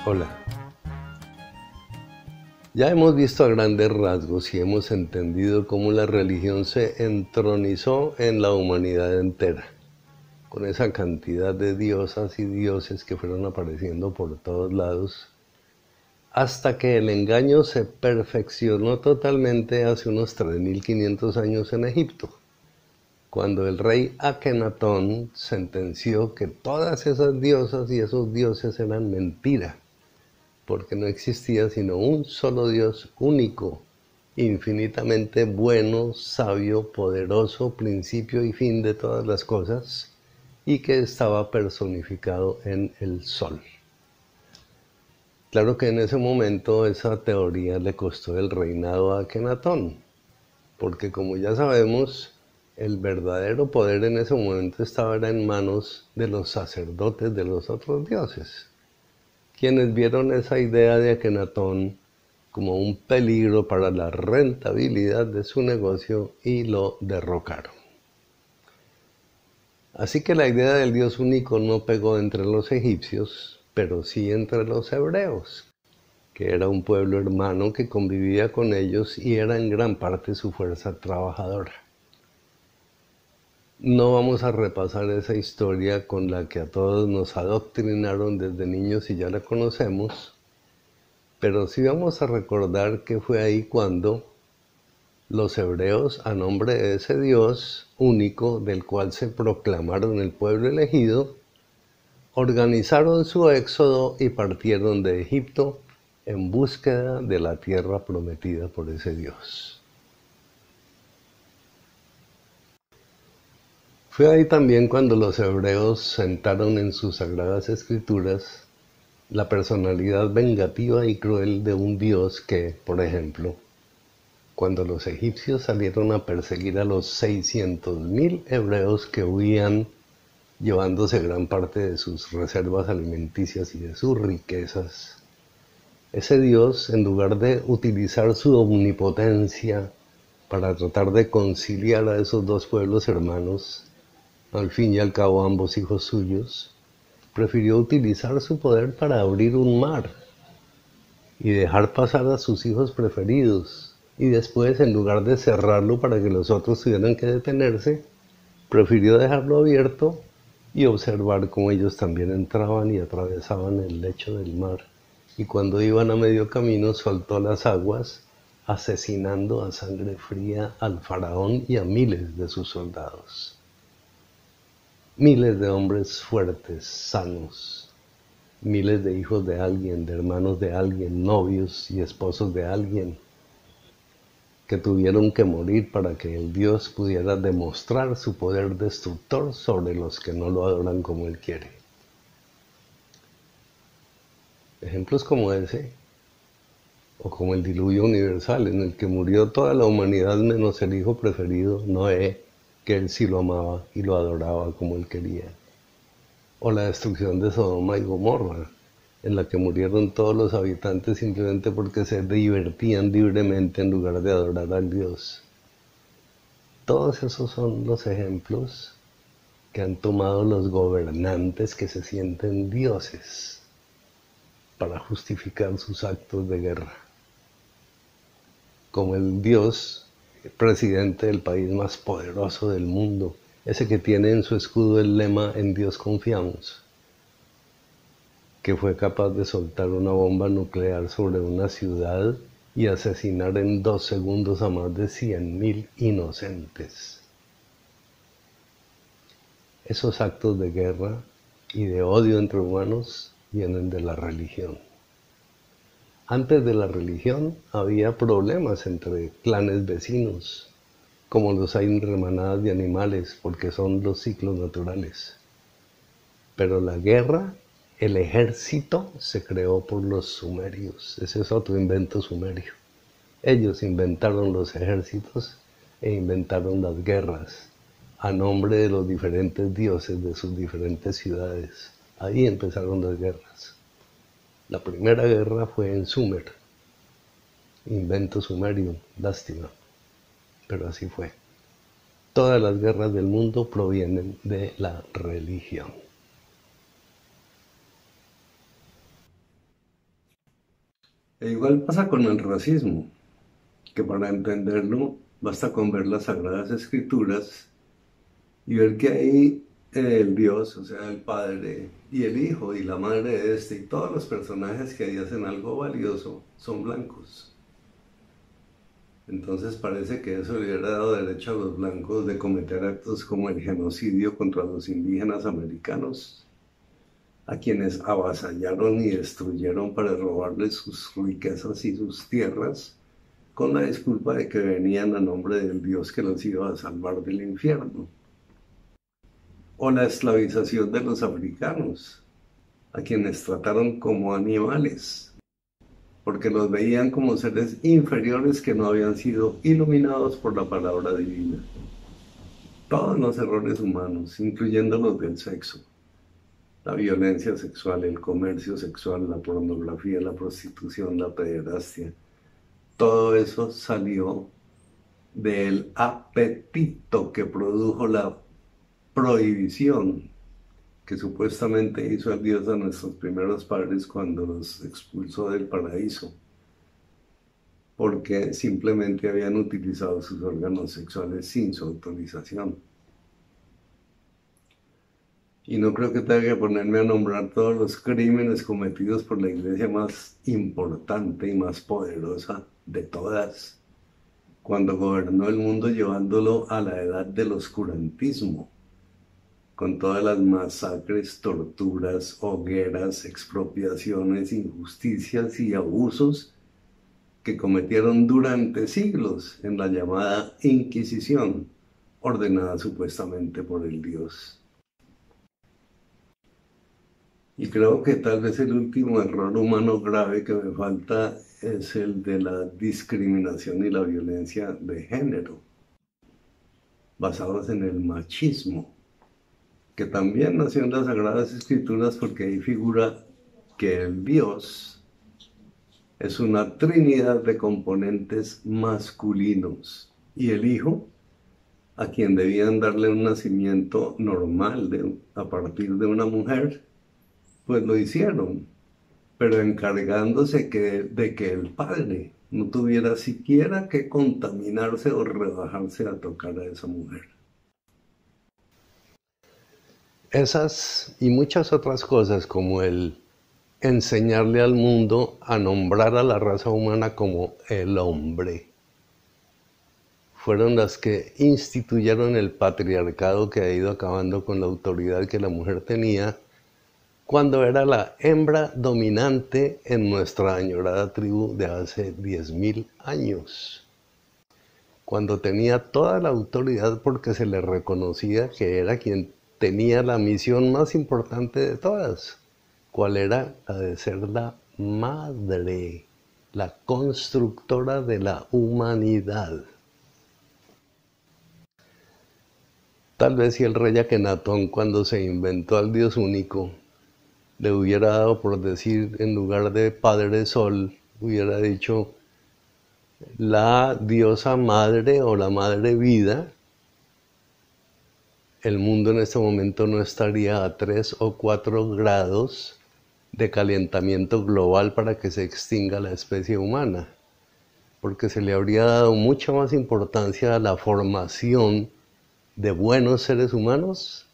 Hola. Ya hemos visto a grandes rasgos y hemos entendido cómo la religión se entronizó en la humanidad entera, con esa cantidad de diosas y dioses que fueron apareciendo por todos lados, hasta que el engaño se perfeccionó totalmente hace unos 3500 años en Egipto, cuando el rey Akenatón sentenció que todas esas diosas y esos dioses eran mentira, porque no existía sino un solo Dios único, infinitamente bueno, sabio, poderoso, principio y fin de todas las cosas, y que estaba personificado en el sol. Claro que en ese momento esa teoría le costó el reinado a Akenatón, porque como ya sabemos, el verdadero poder en ese momento estaba en manos de los sacerdotes de los otros dioses, quienes vieron esa idea de Akenatón como un peligro para la rentabilidad de su negocio y lo derrocaron. Así que la idea del Dios único no pegó entre los egipcios, pero sí entre los hebreos, que era un pueblo hermano que convivía con ellos y era en gran parte su fuerza trabajadora. No vamos a repasar esa historia con la que a todos nos adoctrinaron desde niños y ya la conocemos, pero sí vamos a recordar que fue ahí cuando los hebreos, a nombre de ese Dios único del cual se proclamaron el pueblo elegido, organizaron su éxodo y partieron de Egipto en búsqueda de la tierra prometida por ese Dios. Fue ahí también cuando los hebreos sentaron en sus sagradas escrituras la personalidad vengativa y cruel de un Dios que, por ejemplo, cuando los egipcios salieron a perseguir a los 600.000 hebreos que huían llevándose gran parte de sus reservas alimenticias y de sus riquezas, ese Dios, en lugar de utilizar su omnipotencia para tratar de conciliar a esos dos pueblos hermanos, al fin y al cabo ambos hijos suyos, prefirió utilizar su poder para abrir un mar y dejar pasar a sus hijos preferidos, y después, en lugar de cerrarlo para que los otros tuvieran que detenerse, prefirió dejarlo abierto y observar cómo ellos también entraban y atravesaban el lecho del mar, y cuando iban a medio camino soltó las aguas, asesinando a sangre fría al faraón y a miles de sus soldados. Miles de hombres fuertes, sanos, miles de hijos de alguien, de hermanos de alguien, novios y esposos de alguien, que tuvieron que morir para que el Dios pudiera demostrar su poder destructor sobre los que no lo adoran como Él quiere. Ejemplos como ese, o como el diluvio universal, en el que murió toda la humanidad menos el hijo preferido, Noé, que Él sí lo amaba y lo adoraba como Él quería. O la destrucción de Sodoma y Gomorra, en la que murieron todos los habitantes simplemente porque se divertían libremente en lugar de adorar al Dios. Todos esos son los ejemplos que han tomado los gobernantes que se sienten dioses para justificar sus actos de guerra. Como el Dios, el presidente del país más poderoso del mundo, ese que tiene en su escudo el lema "En Dios confiamos", que fue capaz de soltar una bomba nuclear sobre una ciudad y asesinar en 2 segundos a más de 100.000 inocentes. Esos actos de guerra y de odio entre humanos vienen de la religión. Antes de la religión había problemas entre clanes vecinos, como los hay en manadas de animales, porque son los ciclos naturales. Pero la guerra, el ejército, se creó por los sumerios. Ese es otro invento sumerio. Ellos inventaron los ejércitos e inventaron las guerras a nombre de los diferentes dioses de sus diferentes ciudades. Ahí empezaron las guerras. La primera guerra fue en Sumer, invento sumerio, lástima, pero así fue. Todas las guerras del mundo provienen de la religión. E igual pasa con el racismo, que para entenderlo basta con ver las Sagradas Escrituras y ver que ahí el Dios, o sea, el Padre y el Hijo y la Madre de este y todos los personajes que ahí hacen algo valioso son blancos. Entonces parece que eso le hubiera dado derecho a los blancos de cometer actos como el genocidio contra los indígenas americanos, a quienes avasallaron y destruyeron para robarles sus riquezas y sus tierras, con la disculpa de que venían a nombre del Dios que los iba a salvar del infierno. O la esclavización de los africanos, a quienes trataron como animales, porque los veían como seres inferiores que no habían sido iluminados por la palabra divina. Todos los errores humanos, incluyendo los del sexo, la violencia sexual, el comercio sexual, la pornografía, la prostitución, la pederastia, todo eso salió del apetito que produjo la prohibición que supuestamente hizo el Dios a nuestros primeros padres cuando los expulsó del paraíso, porque simplemente habían utilizado sus órganos sexuales sin su autorización. Y no creo que tenga que ponerme a nombrar todos los crímenes cometidos por la iglesia más importante y más poderosa de todas, cuando gobernó el mundo llevándolo a la edad del oscurantismo, con todas las masacres, torturas, hogueras, expropiaciones, injusticias y abusos que cometieron durante siglos en la llamada Inquisición, ordenada supuestamente por el Dios. Y creo que tal vez el último error humano grave que me falta es el de la discriminación y la violencia de género, basados en el machismo, que también nació en las Sagradas Escrituras porque ahí figura que el Dios es una trinidad de componentes masculinos y el Hijo, a quien debían darle un nacimiento normal a partir de una mujer, pues lo hicieron, pero encargándose de que el Padre no tuviera siquiera que contaminarse o rebajarse a tocar a esa mujer. Esas y muchas otras cosas, como el enseñarle al mundo a nombrar a la raza humana como el hombre, fueron las que instituyeron el patriarcado que ha ido acabando con la autoridad que la mujer tenía cuando era la hembra dominante en nuestra añorada tribu de hace 10.000 años. Cuando tenía toda la autoridad porque se le reconocía que era quien tenía la misión más importante de todas, cuál era la de ser la madre, la constructora de la humanidad. Tal vez si el rey Akenatón, cuando se inventó al Dios único, le hubiera dado por decir, en lugar de Padre Sol, hubiera dicho la diosa madre o la madre vida, el mundo en este momento no estaría a 3 o 4 grados de calentamiento global para que se extinga la especie humana, porque se le habría dado mucha más importancia a la formación de buenos seres humanos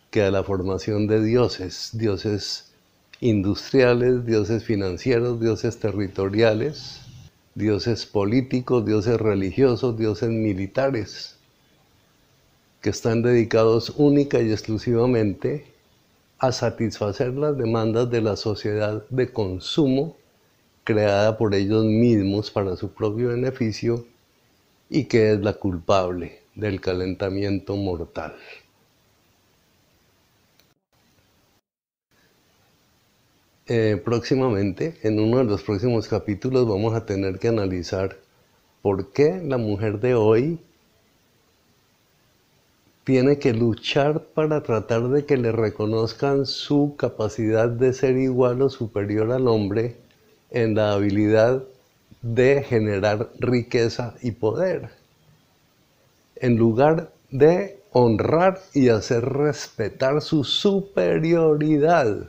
que a la formación de dioses, dioses industriales, dioses financieros, dioses territoriales, dioses políticos, dioses religiosos, dioses militares, que están dedicados única y exclusivamente a satisfacer las demandas de la sociedad de consumo creada por ellos mismos para su propio beneficio y que es la culpable del calentamiento mortal. Próximamente, en uno de los próximos capítulos, vamos a tener que analizar por qué la mujer de hoy tiene que luchar para tratar de que le reconozcan su capacidad de ser igual o superior al hombre en la habilidad de generar riqueza y poder, en lugar de honrar y hacer respetar su superioridad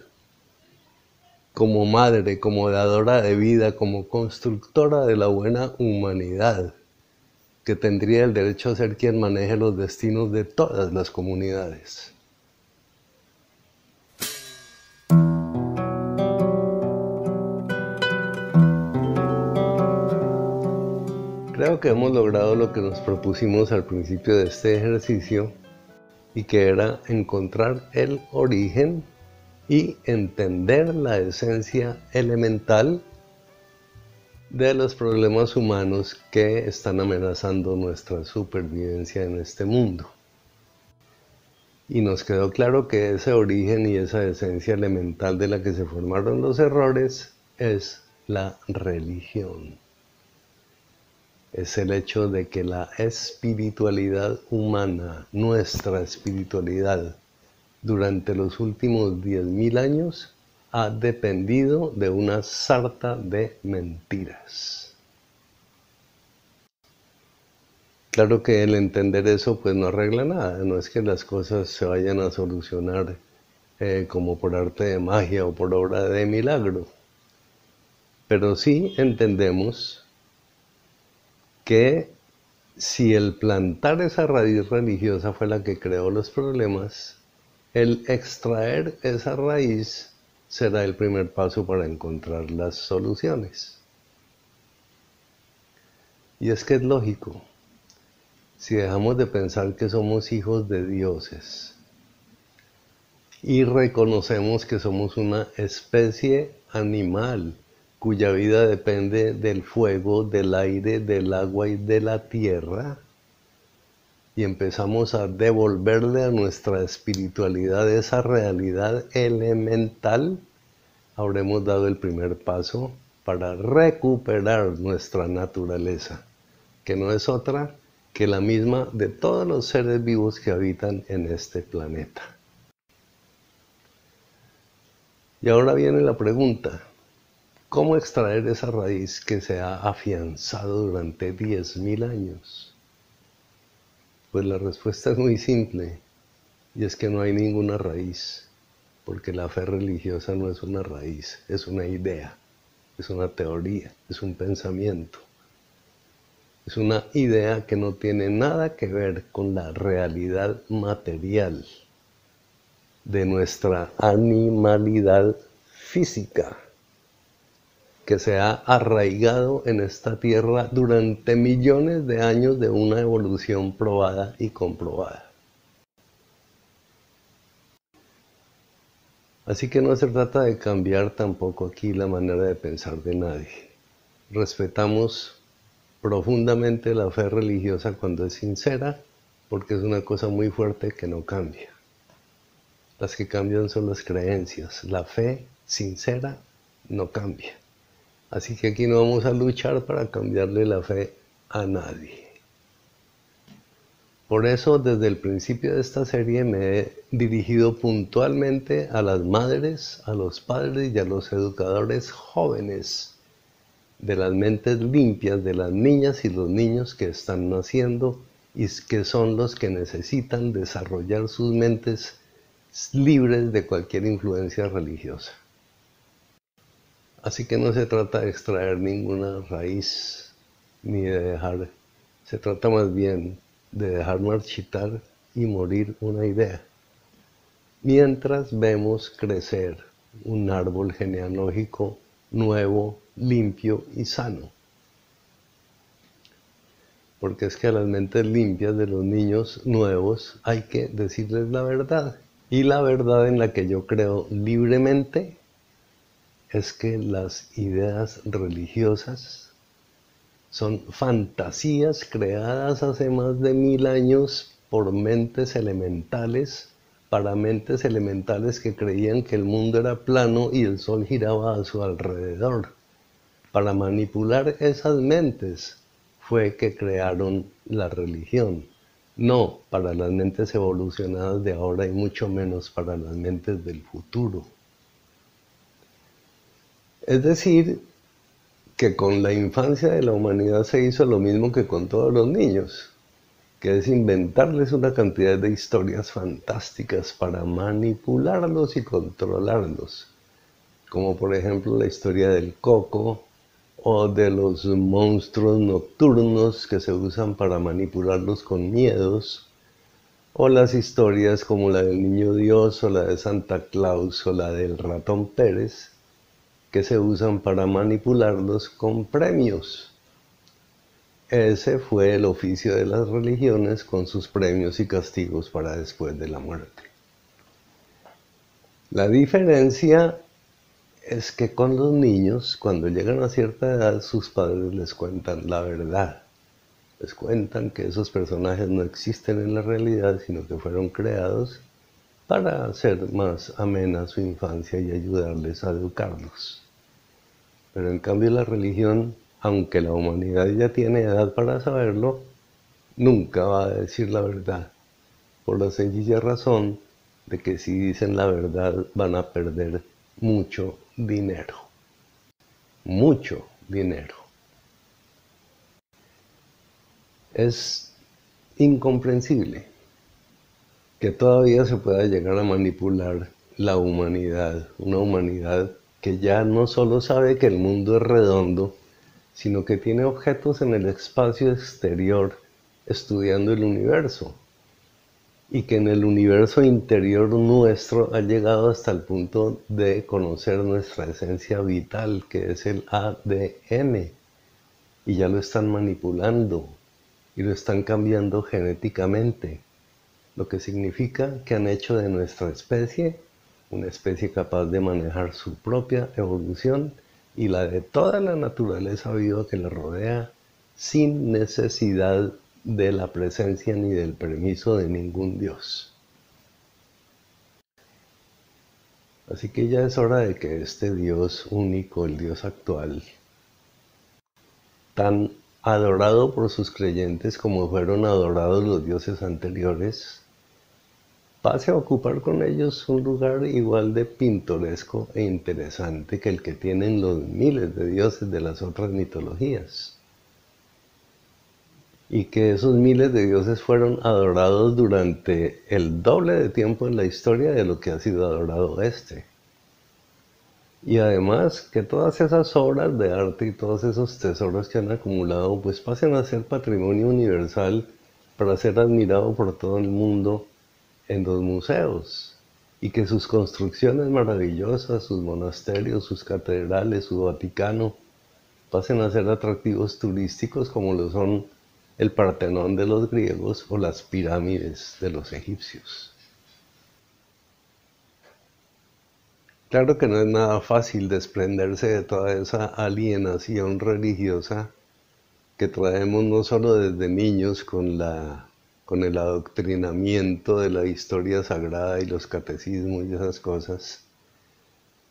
como madre, como dadora de vida, como constructora de la buena humanidad, que tendría el derecho a ser quien maneje los destinos de todas las comunidades. Creo que hemos logrado lo que nos propusimos al principio de este ejercicio, y que era encontrar el origen y entender la esencia elemental de los problemas humanos que están amenazando nuestra supervivencia en este mundo. Y nos quedó claro que ese origen y esa esencia elemental de la que se formaron los errores es la religión. Es el hecho de que la espiritualidad humana, nuestra espiritualidad, durante los últimos 10.000 años, ha dependido de una sarta de mentiras. Claro que el entender eso pues no arregla nada, no es que las cosas se vayan a solucionar como por arte de magia o por obra de milagro, pero sí entendemos que si el plantar esa raíz religiosa fue la que creó los problemas, el extraer esa raíz será el primer paso para encontrar las soluciones. Y es que es lógico, si dejamos de pensar que somos hijos de dioses y reconocemos que somos una especie animal cuya vida depende del fuego, del aire, del agua y de la tierra, y empezamos a devolverle a nuestra espiritualidad esa realidad elemental, habremos dado el primer paso para recuperar nuestra naturaleza, que no es otra que la misma de todos los seres vivos que habitan en este planeta. Y ahora viene la pregunta: ¿cómo extraer esa raíz que se ha afianzado durante 10.000 años? Pues la respuesta es muy simple, y es que no hay ninguna raíz, porque la fe religiosa no es una raíz, es una idea, es una teoría, es un pensamiento. Es una idea que no tiene nada que ver con la realidad material de nuestra animalidad física, que se ha arraigado en esta tierra durante millones de años de una evolución probada y comprobada. Así que no se trata de cambiar tampoco aquí la manera de pensar de nadie. Respetamos profundamente la fe religiosa cuando es sincera, porque es una cosa muy fuerte que no cambia. Las que cambian son las creencias. La fe sincera no cambia. Así que aquí no vamos a luchar para cambiarle la fe a nadie. Por eso, desde el principio de esta serie me he dirigido puntualmente a las madres, a los padres y a los educadores jóvenes, de las mentes limpias de las niñas y los niños que están naciendo y que son los que necesitan desarrollar sus mentes libres de cualquier influencia religiosa. Así que no se trata de extraer ninguna raíz ni de dejar, se trata más bien de dejar marchitar y morir una idea, mientras vemos crecer un árbol genealógico nuevo, limpio y sano. Porque es que a las mentes limpias de los niños nuevos hay que decirles la verdad. Y la verdad en la que yo creo libremente es que las ideas religiosas son fantasías creadas hace más de 1000 años por mentes elementales, para mentes elementales que creían que el mundo era plano y el sol giraba a su alrededor. Para manipular esas mentes fue que crearon la religión. No para las mentes evolucionadas de ahora y mucho menos para las mentes del futuro. Es decir, que con la infancia de la humanidad se hizo lo mismo que con todos los niños, que es inventarles una cantidad de historias fantásticas para manipularlos y controlarlos, como por ejemplo la historia del coco o de los monstruos nocturnos que se usan para manipularlos con miedos, o las historias como la del Niño Dios o la de Santa Claus o la del Ratón Pérez, que se usan para manipularlos con premios. Ese fue el oficio de las religiones con sus premios y castigos para después de la muerte. La diferencia es que con los niños, cuando llegan a cierta edad, sus padres les cuentan la verdad. Les cuentan que esos personajes no existen en la realidad, sino que fueron creados para hacer más amena su infancia y ayudarles a educarlos. Pero en cambio la religión, aunque la humanidad ya tiene edad para saberlo, nunca va a decir la verdad, por la sencilla razón de que si dicen la verdad van a perder mucho dinero. Mucho dinero. Es incomprensible que todavía se pueda llegar a manipular la humanidad, una humanidad que ya no solo sabe que el mundo es redondo, sino que tiene objetos en el espacio exterior estudiando el universo, y que en el universo interior nuestro ha llegado hasta el punto de conocer nuestra esencia vital, que es el ADN, y ya lo están manipulando y lo están cambiando genéticamente, lo que significa que han hecho de nuestra especie una especie capaz de manejar su propia evolución y la de toda la naturaleza viva que la rodea, sin necesidad de la presencia ni del permiso de ningún Dios. Así que ya es hora de que este Dios único, el Dios actual, tan adorado por sus creyentes como fueron adorados los dioses anteriores, pase a ocupar con ellos un lugar igual de pintoresco e interesante que el que tienen los miles de dioses de las otras mitologías. Y que esos miles de dioses fueron adorados durante el doble de tiempo en la historia de lo que ha sido adorado este. Y además que todas esas obras de arte y todos esos tesoros que han acumulado pues pasen a ser patrimonio universal para ser admirado por todo el mundo en los museos, y que sus construcciones maravillosas, sus monasterios, sus catedrales, su Vaticano, pasen a ser atractivos turísticos como lo son el Partenón de los griegos o las pirámides de los egipcios. Claro que no es nada fácil desprenderse de toda esa alienación religiosa que traemos no solo desde niños con el adoctrinamiento de la historia sagrada y los catecismos y esas cosas,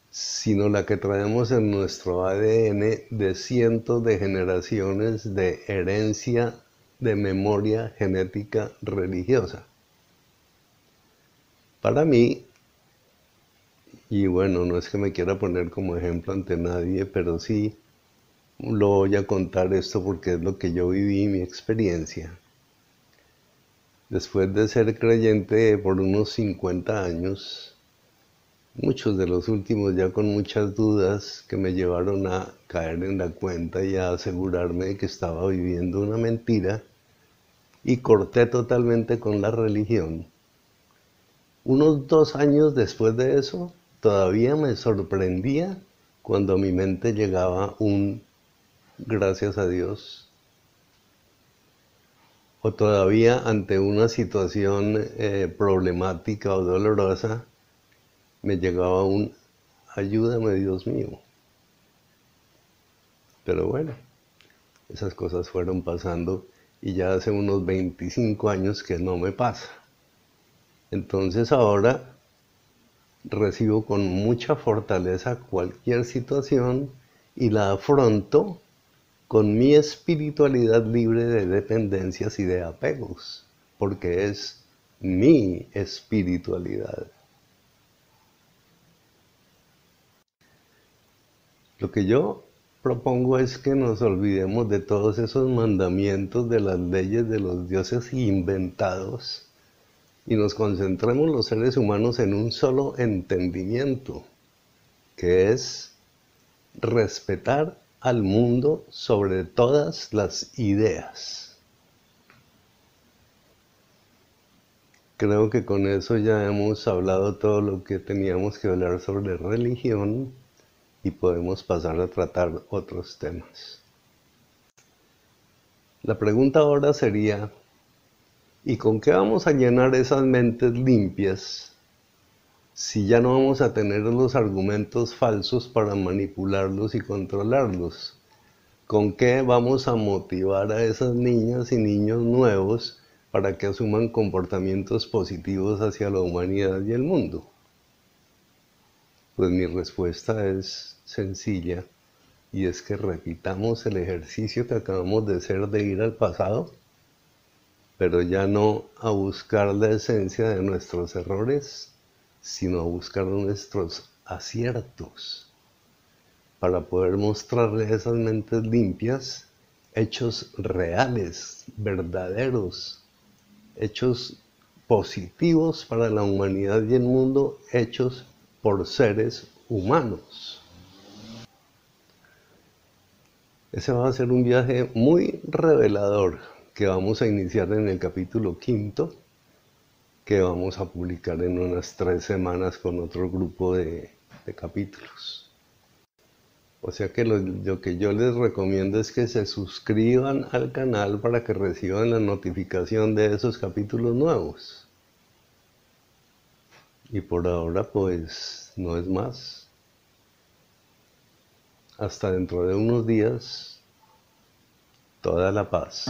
sino la que traemos en nuestro ADN de cientos de generaciones de herencia de memoria genética religiosa. Para mí, y bueno, no es que me quiera poner como ejemplo ante nadie, pero sí lo voy a contar esto porque es lo que yo viví, mi experiencia. Después de ser creyente por unos 50 años, muchos de los últimos ya con muchas dudas que me llevaron a caer en la cuenta y a asegurarme de que estaba viviendo una mentira, y corté totalmente con la religión. Unos 2 años después de eso, todavía me sorprendía cuando a mi mente llegaba un gracias a Dios, o todavía ante una situación problemática o dolorosa, me llegaba un ayúdame Dios mío. Pero bueno, esas cosas fueron pasando y ya hace unos 25 años que no me pasa. Entonces ahora recibo con mucha fortaleza cualquier situación y la afronto con mi espiritualidad libre de dependencias y de apegos. porque es mi espiritualidad. Lo que yo propongo es que nos olvidemos de todos esos mandamientos de las leyes de los dioses inventados y nos concentremos los seres humanos en un solo entendimiento, que es respetar al mundo sobre todas las ideas. Creo que con eso ya hemos hablado todo lo que teníamos que hablar sobre religión y podemos pasar a tratar otros temas. La pregunta ahora sería, ¿y con qué vamos a llenar esas mentes limpias si ya no vamos a tener los argumentos falsos para manipularlos y controlarlos? ¿Con qué vamos a motivar a esas niñas y niños nuevos para que asuman comportamientos positivos hacia la humanidad y el mundo? Pues mi respuesta es sencilla, y es que repitamos el ejercicio que acabamos de hacer de ir al pasado, pero ya no a buscar la esencia de nuestros errores, sino a buscar nuestros aciertos, para poder mostrarle a esas mentes limpias hechos reales, verdaderos, hechos positivos para la humanidad y el mundo, hechos por seres humanos. Ese va a ser un viaje muy revelador que vamos a iniciar en el capítulo 5, que vamos a publicar en unas 3 semanas con otro grupo de capítulos. O sea que lo que yo les recomiendo es que se suscriban al canal para que reciban la notificación de esos capítulos nuevos. Y por ahora pues no es más. Hasta dentro de unos días, toda la paz.